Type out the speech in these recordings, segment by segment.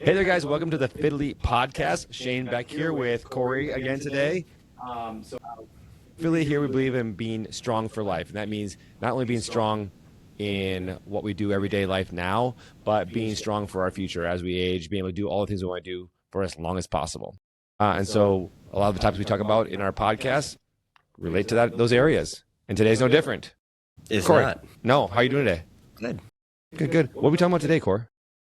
Hey there, guys. Welcome to the Fiddly Podcast. Shane back here with Corey again today. Fiddly here, we believe in being strong for life. And that means not only being strong in what we do everyday life now, but being strong for our future as we age, being able to do all the things we want to do for as long as possible. And so a lot of the topics we talk about in our podcast relate to those areas. And today's no different. It's Corey, not. No. How are you doing today? Good. Good. What are we talking about today, Corey?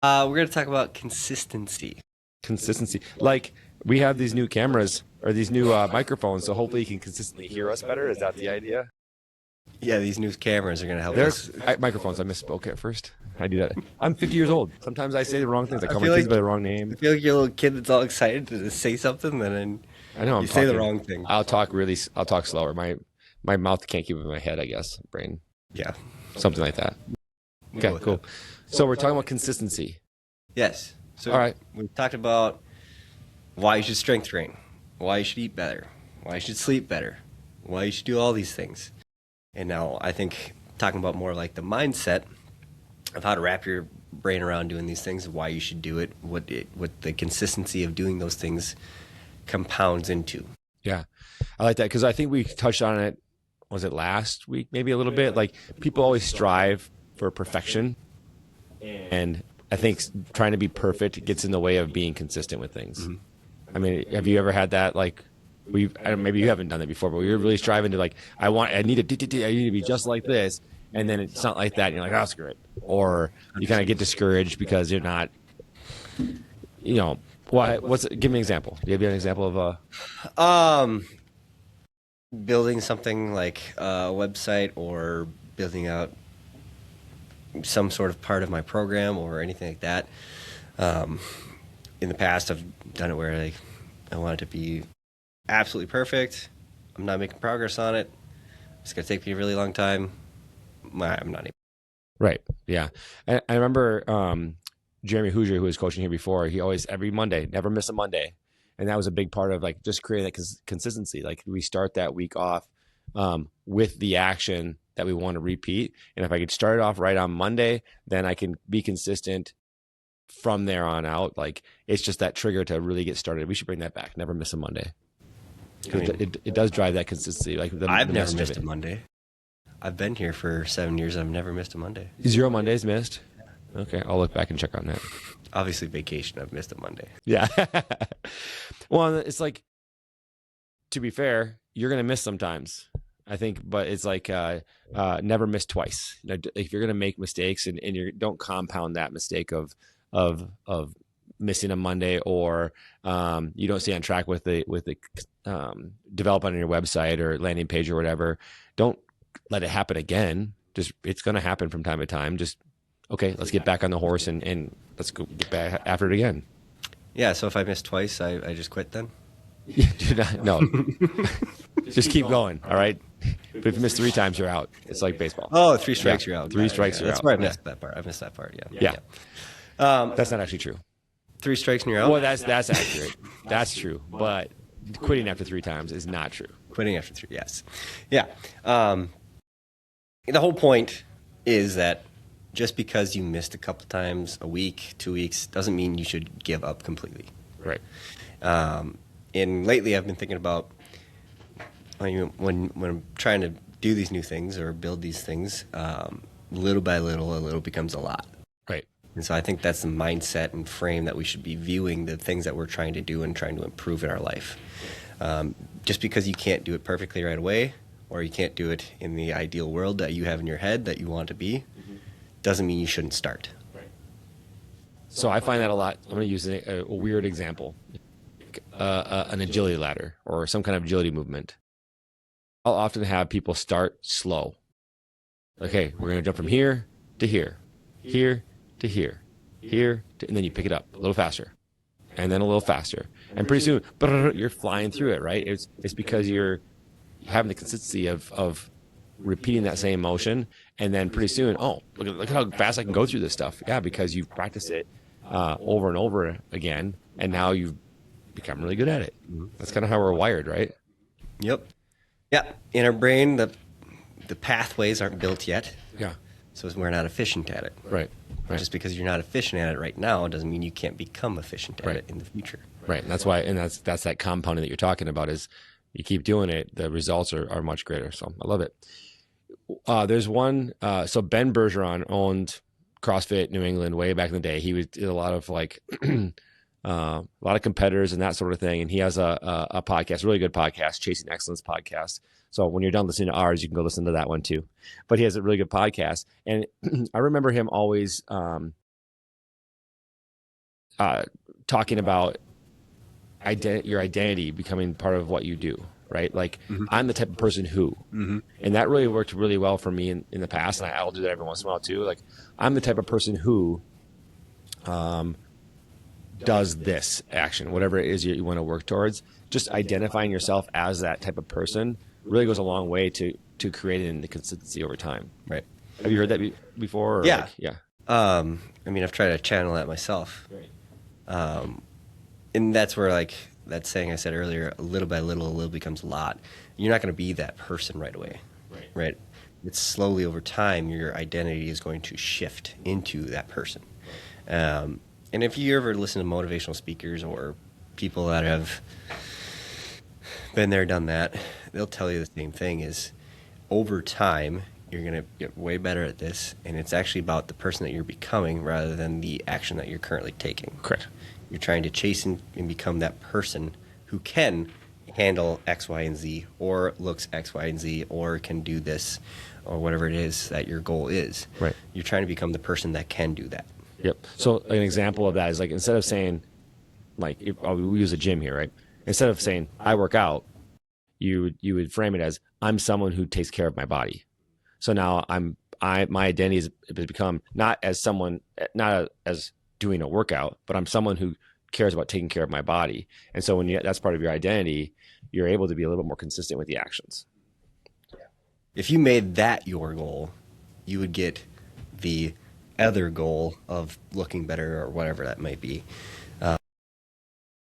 We're going to talk about consistency. Consistency. Like, we have these new cameras or these new microphones, so hopefully you can consistently hear us better. Is that the idea? Yeah, these new cameras are going to help us. Microphones. I misspoke at first. I do that. I'm 50 years old. Sometimes I say the wrong things. I call my feel kids like- by the wrong name. I feel like you're a little kid that's all excited to say something, and then I know. you say the wrong thing. I'll talk slower. My mouth can't keep up in my head, I guess. Brain. Yeah. Something like that. Okay, cool. So we're talking about consistency. Yes. So All right. we've talked about why you should strength train, why you should eat better, why you should sleep better, why you should do all these things. And now I think talking about more like the mindset of how to wrap your brain around doing these things, why you should do it, what the consistency of doing those things compounds into. Yeah, I like that because I think we touched on it. Was it last week? Maybe a little bit. Like, people always strive for perfection, and I think trying to be perfect gets in the way of being consistent with things. Mm-hmm. I mean, have you ever had that? Like, maybe you haven't done that before, but you're really striving to, like, I need to be just like this, and then it's not like that. And you're like, oh, screw it, or you kind of get discouraged because you're not. Give me an example. Do you have an example of building something like a website or building out some sort of part of my program or anything like that. In the past, I've done it where I want it to be absolutely perfect. I'm not making progress on it. It's going to take me a really long time. I'm not able. Right. Yeah. And I remember Jeremy Hoosier, who was coaching here before, he always, every Monday, never miss a Monday. And that was a big part of, like, just creating that consistency. Like, we start that week off with the action that we want to repeat. And if I could start it off right on Monday, then I can be consistent from there on out. Like, it's just that trigger to really get started. We should bring that back. Never miss a Monday. Because it does drive that consistency. Like, I've never missed a Monday. I've been here for 7 years. I've never missed a Monday. 0 Mondays missed? Okay, I'll look back and check on that. Obviously, vacation, I've missed a Monday. Yeah. Well, it's like, to be fair, you're going to miss sometimes, I think, but it's like never miss twice. If you're going to make mistakes and you don't compound that mistake of missing a Monday, or you don't stay on track with the development on your website or landing page or whatever, don't let it happen again. It's going to happen from time to time. Just, okay, let's get back on the horse and let's go get back after it again. Yeah, so if I miss twice, I just quit then? No. Just keep going, all right? But if you miss 3 times, you're out. It's like baseball. Oh, 3 strikes, you're out. 3 strikes, you're out. That's where I missed that part. I missed that part, Yeah. That's not actually true. 3 strikes and you're out? Well, that's accurate. That's true. But quitting after 3 times is not true. Quitting after 3, yes. Yeah. The whole point is that just because you missed a couple times, a week, 2 weeks, doesn't mean you should give up completely. Right. And lately I've been thinking about when I'm trying to do these new things or build these things, little by little, a little becomes a lot. Right. And so I think that's the mindset and frame that we should be viewing the things that we're trying to do and trying to improve in our life. Just because you can't do it perfectly right away, or you can't do it in the ideal world that you have in your head that you want to be, doesn't mean you shouldn't start. Right. So I find that a lot. I'm going to use a weird example. An agility ladder or some kind of agility movement. I'll often have people start slow. Okay, we're going to jump from here to here, here to here, and then you pick it up a little faster, and then a little faster, and pretty soon you're flying through it. Right? It's because you're having the consistency of repeating that same motion, and then pretty soon, look how fast I can go through this stuff. Yeah, because you've practiced it over and over again, and now you've become really good at it. That's kind of how we're wired, right? Yep. Yeah. In our brain, the pathways aren't built yet. Yeah. So we're not efficient at it. Right. Right. Just because you're not efficient at it right now doesn't mean you can't become efficient at Right. it in the future. Right. And that's why, and that's that compounding that you're talking about is you keep doing it, the results are much greater. So I love it. There's one, so Ben Bergeron owned CrossFit New England way back in the day. He did a lot of like, a lot of competitors and that sort of thing. And he has a podcast, a really good podcast, Chasing Excellence podcast. So when you're done listening to ours, you can go listen to that one too. But he has a really good podcast. And I remember him always talking about your identity becoming part of what you do, right? Like I'm the type of person who, and that really worked really well for me in the past. And I'll do that every once in a while too. Like I'm the type of person who does this action, whatever it is you want to work towards. Just identifying yourself as that type of person really goes a long way to creating the consistency over time. Right. Have you heard that before? Or Yeah. Like, yeah. I mean, I've tried to channel that myself. And that's where, like, that saying I said earlier, a little by little, a little becomes a lot. You're not going to be that person right away. Right. It's slowly over time, your identity is going to shift into that person. And if you ever listen to motivational speakers or people that have been there, done that, they'll tell you the same thing is over time, you're going to get way better at this. And it's actually about the person that you're becoming rather than the action that you're currently taking. Correct. You're trying to chase and become that person who can handle X, Y, and Z, or looks X, Y, and Z, or can do this, or whatever it is that your goal is. Right. You're trying to become the person that can do that. Yep. So an example of that is like instead of saying, like we use a gym here, right? Instead of saying I work out, you would frame it as I'm someone who takes care of my body. So now my identity has become not as doing a workout, but I'm someone who cares about taking care of my body. And so when that's part of your identity, you're able to be a little bit more consistent with the actions. If you made that your goal, you would get the other goal of looking better or whatever that might be.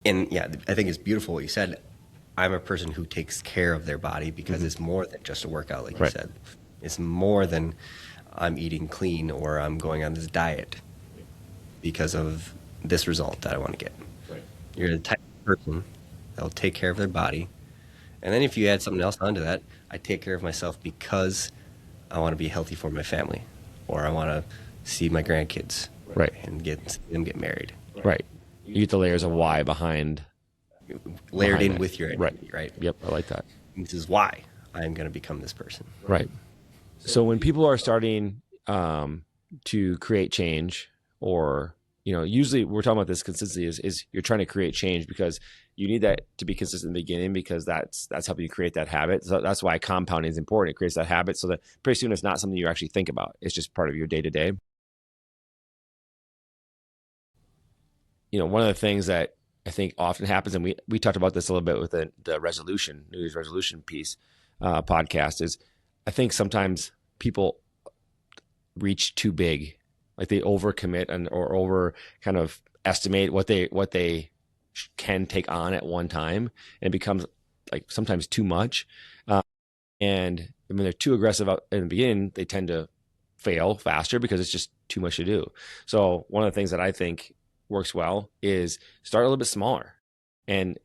And yeah, I think it's beautiful what you said. I'm a person who takes care of their body because it's more than just a workout, like you said. It's more than I'm eating clean or I'm going on this diet because of this result that I want to get. Right. You're the type of person that will take care of their body. And then if you add something else onto that, I take care of myself because I want to be healthy for my family or I want to see my grandkids and see them get married. Right. You get the layers of why behind in it. with your identity, right? Yep, I like that. This is why I'm going to become this person. Right. So when people are starting to create change, or usually we're talking about this consistency is you're trying to create change because you need that to be consistent in the beginning because that's helping you create that habit. So that's why compounding is important. It creates that habit so that pretty soon it's not something you actually think about. It's just part of your day to day. One of the things that I think often happens, and we talked about this a little bit with the New Year's resolution piece podcast, is I think sometimes people reach too big, like they overcommit or over kind of estimate what they can take on at one time, and it becomes like sometimes too much. And when they're too aggressive in the beginning, they tend to fail faster because it's just too much to do. So one of the things that I think works well is start a little bit smaller and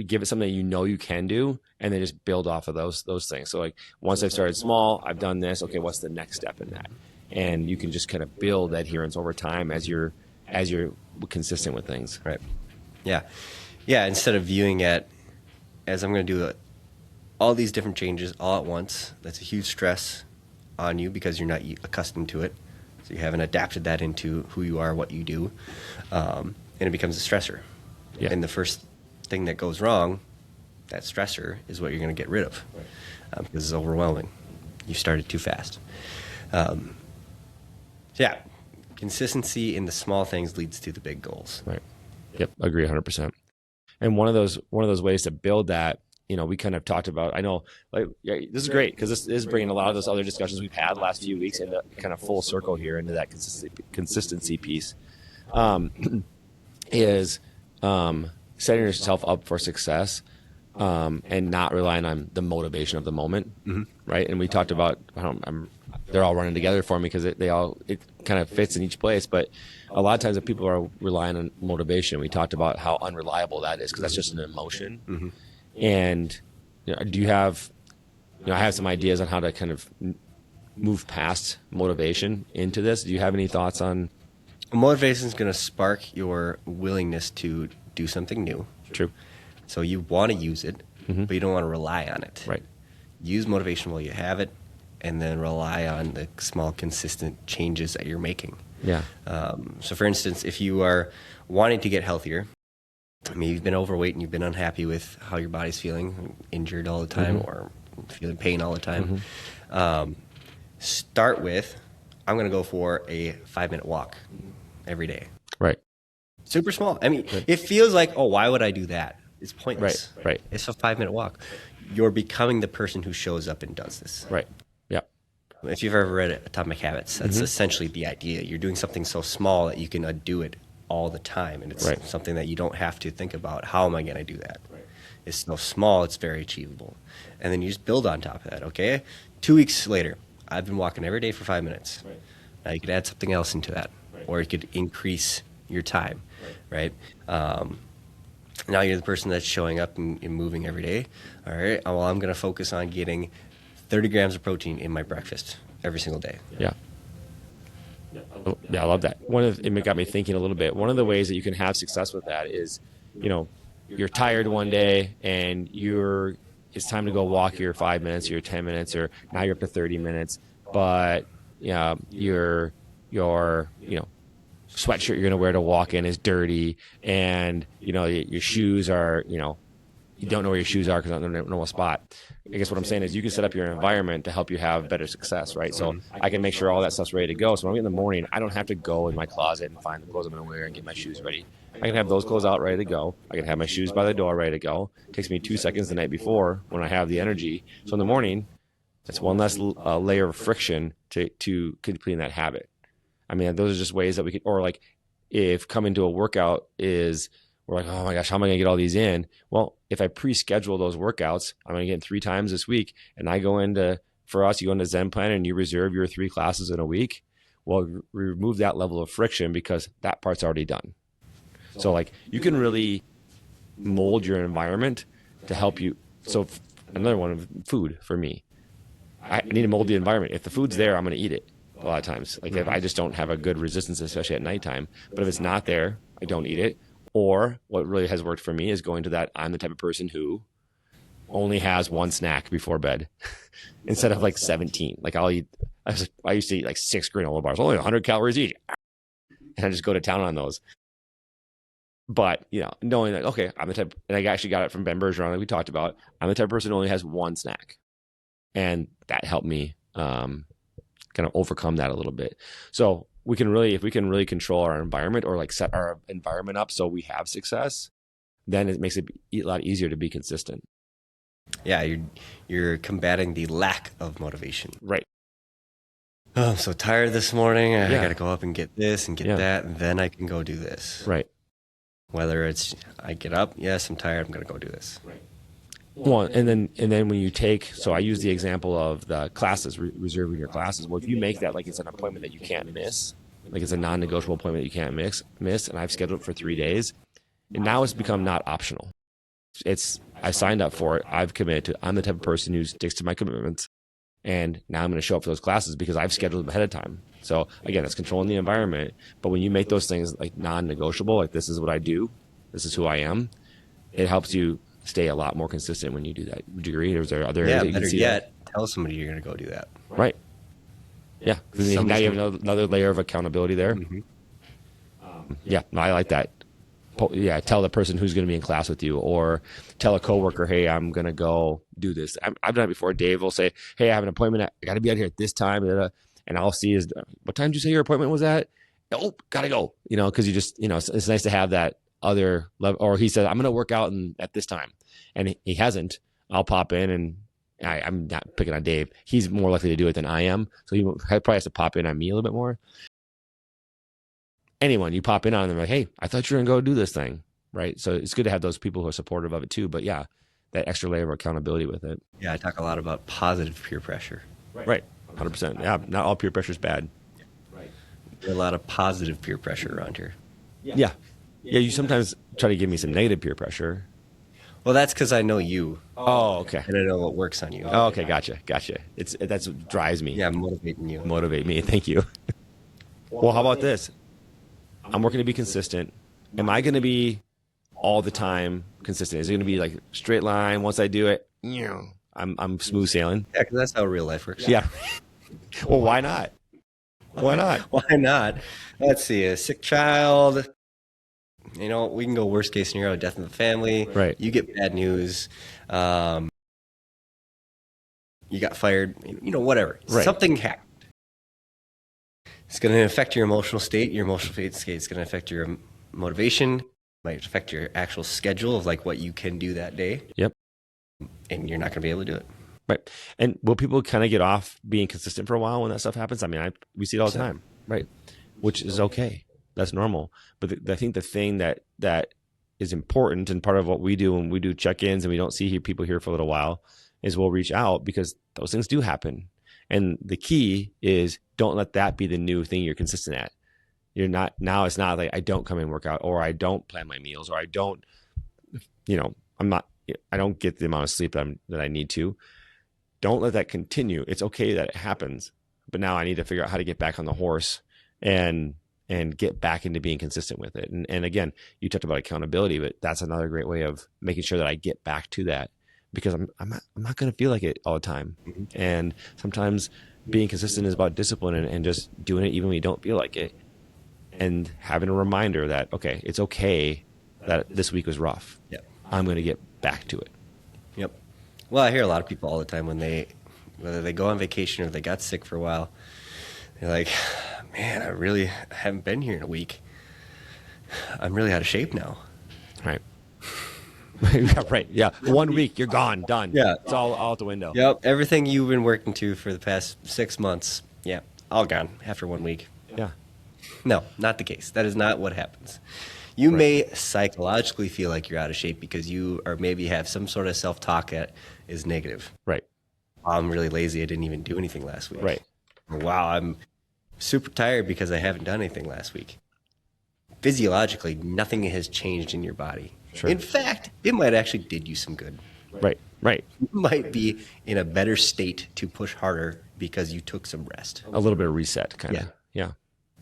give it something that you can do, and then just build off of those things. So like once I've started small, I've done this, okay, what's the next step in that? And you can just kind of build adherence over time as you're consistent with things. Right. Yeah. Instead of viewing it as I'm going to do all these different changes all at once, that's a huge stress on you because you're not accustomed to it. So you haven't adapted that into who you are, what you do, and it becomes a stressor. Yeah. And the first thing that goes wrong, that stressor, is what you're going to get rid of because it's overwhelming. You started too fast. Consistency in the small things leads to the big goals. Right. Yep, agree 100%. And one of those ways to build that, we kind of talked about, I know, like, this is great because this is bringing a lot of those other discussions we've had the last few weeks into kind of full circle here into that consistency piece, is setting yourself up for success and not relying on the motivation of the moment, right? And we talked about, they're all running together for me because it kind of fits in each place. But a lot of times, if people are relying on motivation, we talked about how unreliable that is because that's just an emotion. Mm-hmm. And do you have, I have some ideas on how to kind of move past motivation into this. Do you have any thoughts on? Motivation is going to spark your willingness to do something new. True. So you want to use it, Mm-hmm. but you don't want to rely on it. Right. Use motivation while you have it, and then rely on the small, consistent changes that you're making. Yeah. So, for instance, if you are wanting to get healthier, I mean, you've been overweight and you've been unhappy with how your body's feeling, injured all the time, Mm-hmm. or feeling pain all the time, Mm-hmm. Start with, I'm going to go for a 5-minute walk every day. Right. Super small. I mean, it feels like, oh, why would I do that? It's pointless. Right. It's a 5-minute walk. You're becoming the person who shows up and does this. Right. Yeah. If you've ever read Atomic Habits, that's essentially the idea. You're doing something so small that you can do it all the time. And it's Right. something that you don't have to think about, how am I going to do that? It's so small, it's very achievable. And then you just build on top of that, okay? 2 weeks later, I've been walking every day for 5 minutes. Now you could add something else into that. Or you could increase your time, right? Now you're the person that's showing up and moving every day. All right, well, I'm going to focus on getting 30 grams of protein in my breakfast every single day. Yeah. Yeah, I love that. It got me thinking a little bit. One of the ways that you can have success with that is, you're tired one day and it's time to go walk your 5 minutes, your 10 minutes, or now you're up to 30 minutes. But your sweatshirt you're going to wear to walk in is dirty, and your shoes are, you don't know where your shoes are because they're in a normal spot. I guess what I'm saying is you can set up your environment to help you have better success, right? So I can make sure all that stuff's ready to go. So when I get in the morning, I don't have to go in my closet and find the clothes I'm going to wear and get my shoes ready. I can have those clothes out ready to go. I can have my shoes by the door ready to go. It takes me 2 seconds the night before when I have the energy. So in the morning, that's one less layer of friction to completing that habit. I mean, those are just ways that we could, or like if coming to a workout is, we're like, oh my gosh, how am I going to get all these in? Well, if I pre-schedule those workouts, I'm going to get 3 times this week. And I go for us, you go into Zen Plan and you reserve your 3 classes in a week. Well, remove that level of friction because that part's already done. So like you can really mold your environment to help you. So another one of food for me, I need to mold the environment. If the food's there, I'm going to eat it a lot of times. Like if I just don't have a good resistance, especially at nighttime, but if it's not there, I don't eat it. Or what really has worked for me is going to that, I'm the type of person who only has 1 snack before bed instead of like 17. Like I used to eat like 6 granola bars, only 100 calories each. And I just go to town on those. But, knowing that, okay, I'm the type, and I actually got it from Ben Bergeron, like we talked about, I'm the type of person who only has 1 snack. And that helped me kind of overcome that a little bit. So if we can really control our environment or like set our environment up so we have success, then it makes it a lot easier to be consistent. Yeah, you're combating the lack of motivation. Right. Oh, I'm so tired this morning. I got to go up and get this and get that, and then I can go do this. Right. Whether it's I get up, yes, I'm tired, I'm going to go do this. Right. Well, and then when you so I use the example of the classes, reserving your classes. Well, if you make that like it's an appointment that you can't miss, like it's a non-negotiable appointment that you can't miss, and I've scheduled it for 3 days, and now it's become not optional. I signed up for it. I've committed to. I'm the type of person who sticks to my commitments, and now I'm going to show up for those classes because I've scheduled them ahead of time. So again, it's controlling the environment. But when you make those things like non-negotiable, like this is what I do, this is who I am, it helps you stay a lot more consistent when you do that. Would you agree? Or is there other areas that you better can see yet, tell somebody you're going to go do that. Right. Yeah. Now you have another layer of accountability there. Mm-hmm. Yeah, no, I like that. Yeah, tell the person who's going to be in class with you, or tell a coworker, hey, I'm going to go do this. I've done it before. Dave will say, hey, I have an appointment. I got to be out here at this time. And I'll see what time did you say your appointment was at? Oh, got to go. Because you just, it's nice to have that other level. Or he said, I'm going to work out at this time. And he hasn't. I'll pop in, and I'm not picking on Dave. He's more likely to do it than I am. So he probably has to pop in on me a little bit more. Anyone you pop in on them, like, hey, I thought you were going to go do this thing. Right. So it's good to have those people who are supportive of it too. But yeah, that extra layer of accountability with it. Yeah, I talk a lot about positive peer pressure. Right. 100%. Yeah, not all peer pressure is bad. A lot of positive peer pressure around here. Yeah. Yeah, you sometimes try to give me some negative peer pressure. Well, that's because I know you Oh, okay. and I know what works on you. Oh, okay, gotcha. That's what drives me, Yeah, I'm motivating you. motivate me. Thank you. Well, how about this? I'm working to be consistent. Am I going to be all the time consistent? Is it going to be like straight line? Once I do it, I'm smooth sailing. Yeah, because that's how real life works. Yeah. Well, why not? Why not? Why not? Let's see, a sick child. We can go worst case scenario, death in the family. Right. You get bad news. You got fired. Whatever. Right. Something happened. It's going to affect your emotional state. Your emotional state is going to affect your motivation. Might affect your actual schedule of like what you can do that day. Yep. And you're not going to be able to do it. Right. And will people kind of get off being consistent for a while when that stuff happens? I mean, we see it all the time, right? Which is okay. That's normal. But I think the thing that is important, and part of what we do when we do check-ins and we don't see people here for a little while, is we'll reach out because those things do happen. And the key is don't let that be the new thing you're consistent at. You're not, now it's not like I don't come and work out, or I don't plan my meals, or I don't, I don't get the amount of sleep that I need to. Don't let that continue. It's okay that it happens, but now I need to figure out how to get back on the horse and get back into being consistent with it. And again, you talked about accountability, but that's another great way of making sure that I get back to that, because I'm not going to feel like it all the time. Mm-hmm. And sometimes being consistent is about discipline and just doing it even when you don't feel like it, and having a reminder that, okay, it's okay that this week was rough. Yep. I'm going to get back to it. Yep. Well, I hear a lot of people all the time whether they go on vacation or they got sick for a while, they're like, man, I really haven't been here in a week. I'm really out of shape now. Right. Yeah, right. Yeah. 1 week, you're gone, done. Yeah. It's all out the window. Yep. Everything you've been working to for the past 6 months, yeah, all gone after 1 week. Yeah. No, not the case. That is not what happens. You may psychologically feel like you're out of shape because you or maybe have some sort of self-talk that is negative. Right. I'm really lazy. I didn't even do anything last week. Right. Wow, I'm super tired because I haven't done anything last week. Physiologically, nothing has changed in your body. Sure. In fact, it might actually did you some good. Right. You might be in a better state to push harder because you took some rest. A little bit of reset, kind of. Yeah.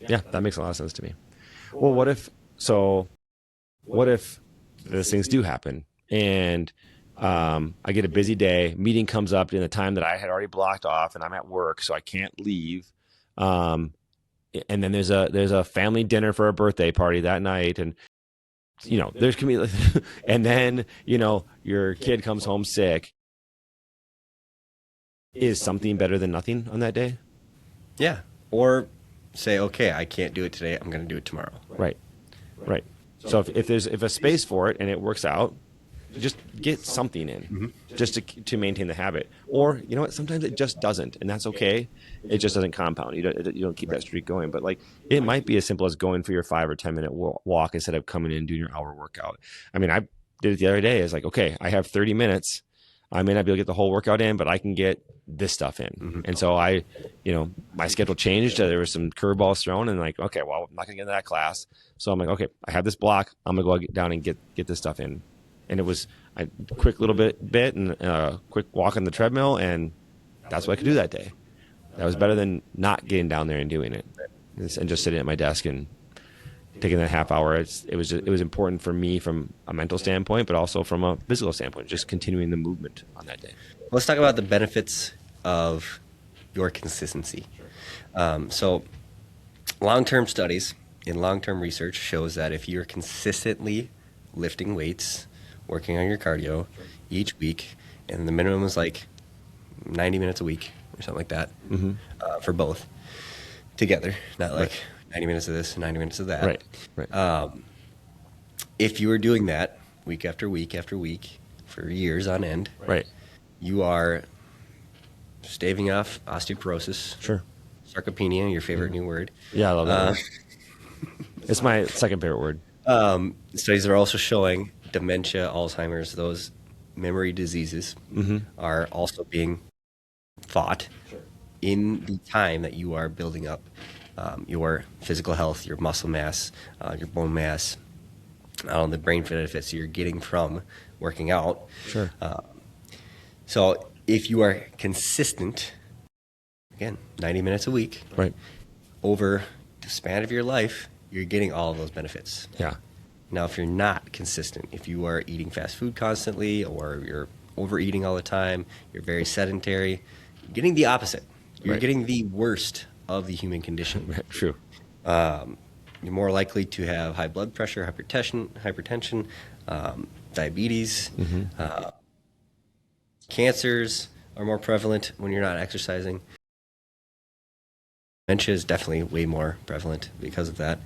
Yeah, that makes a lot of sense to me. Well, what if those things do happen and I get a busy day, meeting comes up in the time that I had already blocked off and I'm at work, so I can't leave. And then there's a family dinner for a birthday party that night, and there's can be, and then your kid comes home sick. Is something better than nothing on that day? Yeah. Or say, okay, I can't do it today. I'm going to do it tomorrow. Right. So if there's a space for it and it works out, just get something in, just to maintain the habit. Or sometimes it just doesn't, and that's okay. It just doesn't compound. You don't keep that streak going. But like it might be as simple as going for your 5 or 10 minute walk instead of coming in and doing your hour workout. I mean, I did it the other day. It's like, okay, I have 30 minutes. I may not be able to get the whole workout in, but I can get this stuff in. Mm-hmm. And so my schedule changed. There were some curveballs thrown, and like, okay, well, I'm not gonna get into that class. So I'm like, okay, I have this block. I'm gonna go down and get this stuff in. And it was a quick little bit and a quick walk on the treadmill, and that's what I could do that day. That was better than not getting down there and doing it, and just sitting at my desk and taking that half hour. It was important for me from a mental standpoint, but also from a physical standpoint, just continuing the movement on that day. Let's talk about the benefits of your consistency. So long-term studies and long-term research shows that if you're consistently lifting weights, working on your cardio each week, and the minimum is like 90 minutes a week or something like that, for both together, not like 90 minutes of this and 90 minutes of that. Right. If you are doing that week after week after week for years on end, right, you are staving off osteoporosis. Sure. Sarcopenia, your favorite new word. Yeah, I love that word. It's my second favorite word. Studies are also showing dementia, Alzheimer's, those memory diseases are also being fought in the time that you are building up your physical health, your muscle mass, your bone mass, the brain benefits you're getting from working out. Sure. So if you are consistent, again, 90 minutes a week, Right. over the span of your life, you're getting all of those benefits. Yeah. Now, if you're not consistent, if you are eating fast food constantly, or you're overeating all the time, you're very sedentary, you're getting the opposite. You're Right. getting the worst of the human condition. True. You're more likely to have high blood pressure, hypertension, diabetes, cancers are more prevalent when you're not exercising. Dementia is definitely way more prevalent because of that.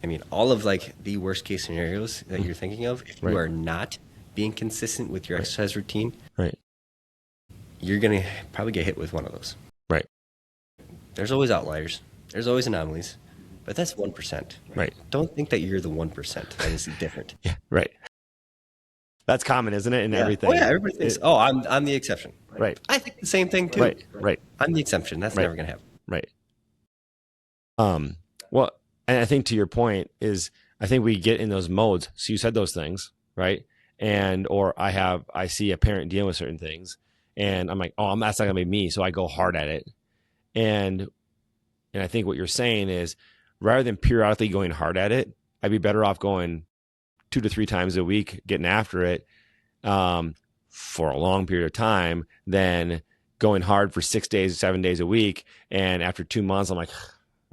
I mean, all of like the worst case scenarios that you're thinking of, if you Right. are not being consistent with your exercise routine, Right. you're going to probably get hit with one of those. Right. There's always outliers. There's always anomalies, but that's 1%. Right. Don't think that you're the 1% that is different. Yeah. Right. That's common, isn't it? In Yeah. everything. Oh yeah, everybody thinks, oh, I'm the exception. Right. I think the same thing too. Right. Right. I'm the exception. That's Right. never going to happen. Right. Well, and I think to your point is, I think we get in those modes. So you said those things, right? Or I see a parent dealing with certain things, and I'm like, oh, that's not gonna be me. So I go hard at it, and I think what you're saying is, rather than periodically going hard at it, I'd be better off going 2 to 3 times a week, getting after it, for a long period of time, than going hard for 6 days, 7 days a week, and after 2 months, I'm like,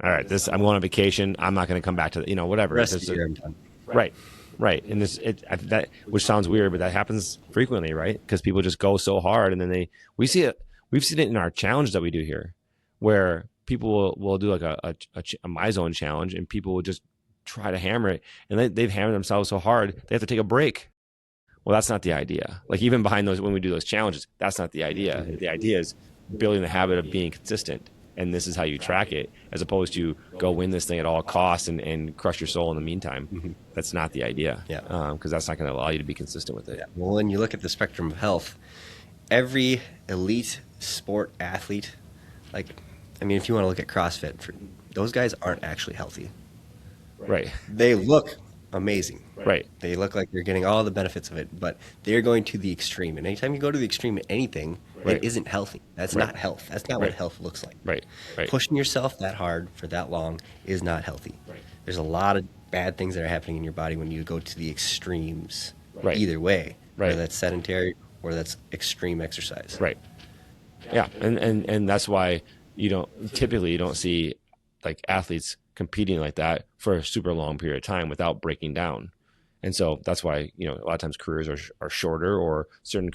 all right, I'm going on vacation. I'm not going to come back to whatever. The rest of the year, I'm done. Right. Right. And that, which sounds weird, but that happens frequently, right? Because people just go so hard, and then we've seen it in our challenge that we do here, where people will do like a my zone challenge, and people will just try to hammer it, and they've hammered themselves so hard they have to take a break. Well, that's not the idea. Like, even behind those, when we do those challenges, that's not the idea. The idea is building the habit of being consistent. And this is how you track it, as opposed to go win this thing at all costs and crush your soul in the meantime. Mm-hmm. That's not the idea. Yeah. Because that's not going to allow you to be consistent with it. Yeah. Well, when you look at the spectrum of health, every elite sport athlete, if you want to look at CrossFit, those guys aren't actually healthy. Right. They look amazing. Right. They look like they're getting all the benefits of it, but they're going to the extreme. And anytime you go to the extreme in anything, Right. it isn't healthy. That's Right. not health. That's not Right. what health looks like. Right. Right. Pushing yourself that hard for that long is not healthy. Right. There's a lot of bad things that are happening in your body when you go to the extremes. Right. Either way, Right. whether that's sedentary or that's extreme exercise. Right. Yeah. And that's why you don't see like athletes competing like that for a super long period of time without breaking down. And so that's why, a lot of times careers are shorter, or certain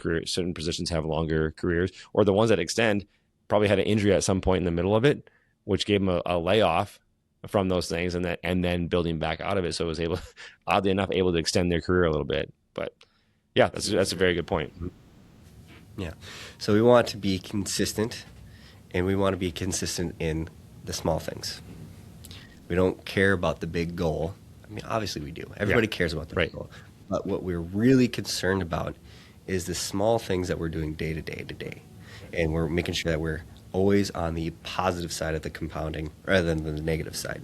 positions have longer careers, or the ones that extend probably had an injury at some point in the middle of it, which gave them a layoff from those things, and then building back out of it. So it was oddly enough, able to extend their career a little bit. But yeah, that's a very good point. Yeah. So we want to be consistent, and we want to be consistent in the small things. We don't care about the big goal. I mean, obviously we do. Everybody cares about the big goal. But what we're really concerned about is the small things that we're doing day to day. And we're making sure that we're always on the positive side of the compounding rather than the negative side.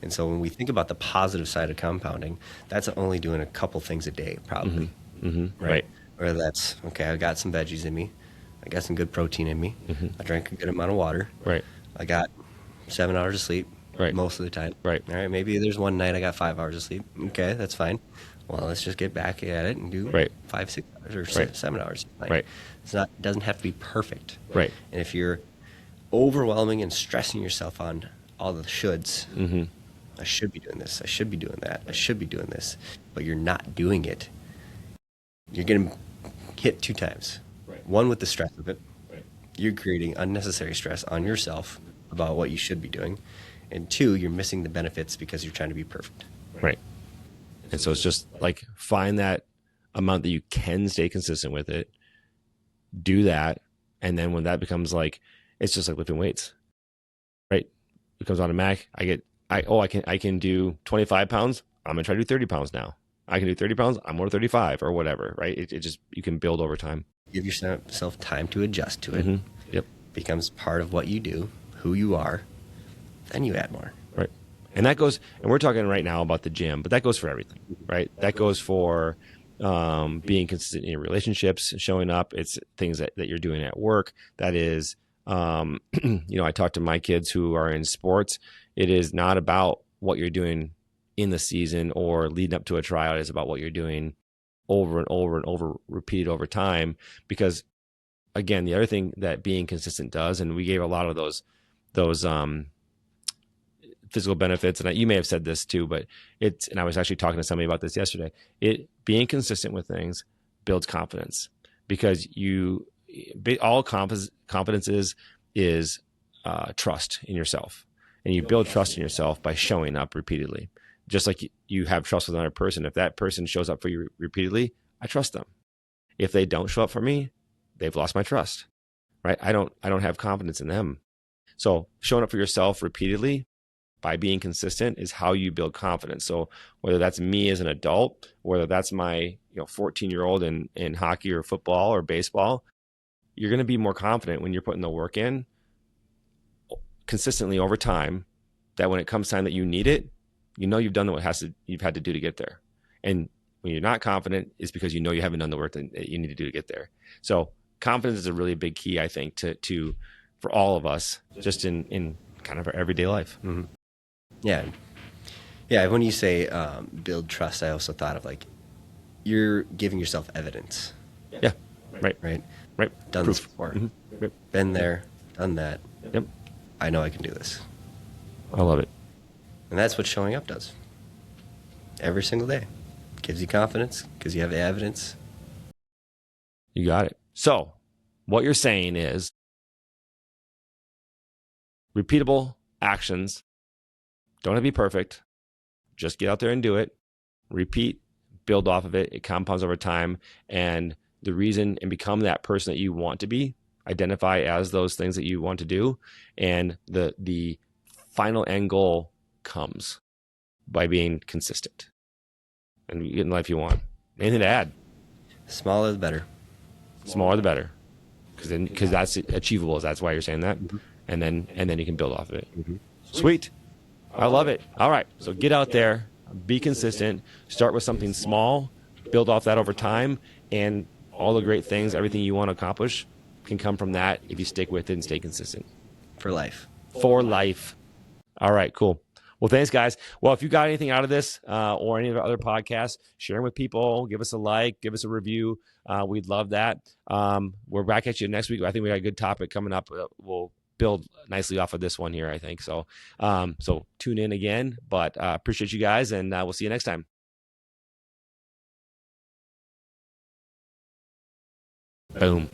And so when we think about the positive side of compounding, that's only doing a couple things a day, probably. Mm-hmm. Right. Or that's, okay, I got some veggies in me. I got some good protein in me. Mm-hmm. I drank a good amount of water. Right. I got 7 hours of sleep. Right. Most of the time. Right. All right. Maybe there's one night I got 5 hours of sleep. Okay, that's fine. Well, let's just get back at it and do 5, 6 hours or 7 hours. Fine. Right. It doesn't have to be perfect. Right. And if you're overwhelming and stressing yourself on all the shoulds, Mm-hmm. I should be doing this. I should be doing that. I should be doing this. But you're not doing it. You're getting hit 2 times. Right. One with the stress of it. Right. You're creating unnecessary stress on yourself about what you should be doing. And 2, you're missing the benefits because you're trying to be perfect. Right. And so it's just like, find that amount that you can stay consistent with it, do that. And then when that becomes it's just like lifting weights, right? It becomes automatic. I can do 25 pounds. I'm going to try to do 30 pounds now. I can do 30 pounds. I'm more 35 or whatever, right? It just, you can build over time. Give yourself time to adjust to it. Mm-hmm. Yep. becomes part of what you do, who you are, then you add more. Right. And that goes, and we're talking right now about the gym, but that goes for everything, right? That goes for being consistent in your relationships, showing up. It's things that you're doing at work. That is, I talk to my kids who are in sports. It is not about what you're doing in the season or leading up to a tryout. It's about what you're doing over and over and over, repeated over time. Because again, the other thing that being consistent does, and we gave a lot of those physical benefits, and you may have said this too, but and I was actually talking to somebody about this yesterday. Being consistent with things builds confidence, because all confidence is trust in yourself, and you build trust in yourself by showing up repeatedly. Just like you have trust with another person. If that person shows up for you repeatedly, I trust them. If they don't show up for me, they've lost my trust, right? I don't have confidence in them. So showing up for yourself repeatedly by being consistent is how you build confidence. So whether that's me as an adult, whether that's my 14-year-old in hockey or football or baseball, you're going to be more confident when you're putting the work in consistently over time, that when it comes time that you need it, you've done what you've had to do to get there. And when you're not confident, it's because you haven't done the work that you need to do to get there. So confidence is a really big key, I think, to for all of us, just in kind of our everyday life. Mm-hmm. Yeah. When you say build trust, I also thought of you're giving yourself evidence. Yeah. Right. Done Proof. this before. Mm-hmm. Yep. Been there, done that. Yep. I know I can do this. I love it. And that's what showing up does. Every single day. Gives you confidence because you have the evidence. You got it. So what you're saying is repeatable actions don't have to be perfect. Just get out there and do it. Repeat, build off of it. It compounds over time. And become that person that you want to be. Identify as those things that you want to do. And the final end goal comes by being consistent and getting the life you want. Anything to add? Smaller the better. Smaller the better. Because that's achievable. That's why you're saying that. Mm-hmm. And then you can build off of it. Mm-hmm. Sweet. I love it. All right. So get out there, be consistent, start with something small, build off that over time, and all the great things, everything you want to accomplish can come from that if you stick with it and stay consistent. For life. For life. All right, cool. Well, thanks, guys. Well, if you got anything out of this or any of our other podcasts, share them with people. Give us a like. Give us a review. We'd love that. We're back at you next week. I think we got a good topic coming up. We'll build nicely off of this one here, I think. So tune in again. But appreciate you guys, and we'll see you next time. Boom.